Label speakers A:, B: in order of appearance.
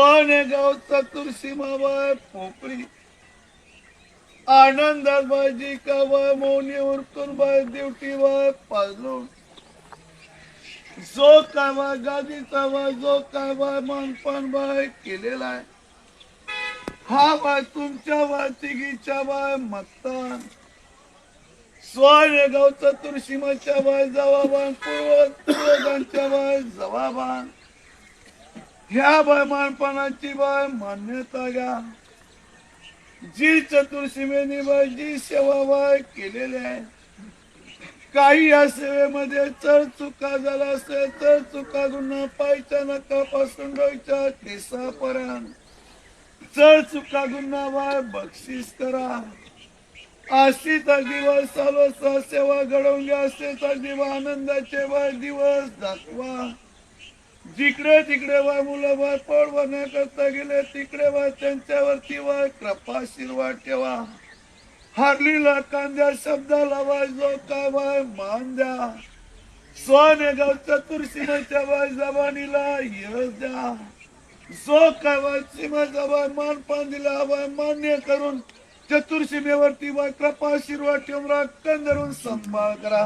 A: सोनेगाव चतुर्सीमाबाई पोकळी आनंदात बाजी काबाई मौनी उरकून बाय ड्युटी बाय पाजरून जो काय बाय गादीचा बाय जो काय बाय मानपान बाय केलेला आहे हा बाय तुमच्या बाय तिघीच्या बाय मतदान सोनेगाव चतुर्सीमाच्या बाय जवाबान पूर्वजांच्या बाय जवाबान ह्या बाय मानपानाची बाय मान्यता घ्या जी चतुर्सीमेने बाय जी सेवा बाय केलेली आहे काही या सेवेमध्ये चढ चुका झाला असेल तर चुका गुन्हा पायच्या नकापासून डोईच्या केसापर्यंत चढ चुका गुन्हा बाय बक्षीस करा अशीच दिवस चालू सेवा घडवून घ्या असेच दिवस आनंदाचे बाय दिवस दाखवा जिकडे तिकडे बाय मुलं बाय पोट भरण्याकरता गेले तिकडे बाय त्यांच्यावरती बाय कृपा आशीर्वाद ठेवा हारलीला कांद्या शब्दाला बाय जो काय बाय मान द्या सोनेगाव चतुर्सीमेच्या बाय जबानीला यश द्या जो काय बाय सीमेचा बाय मानपान दिला बाय मान्य करून चतुर्सीमेवरती बाय कृपा आशीर्वाद ठेवून राखण धरून सांभाळ करा.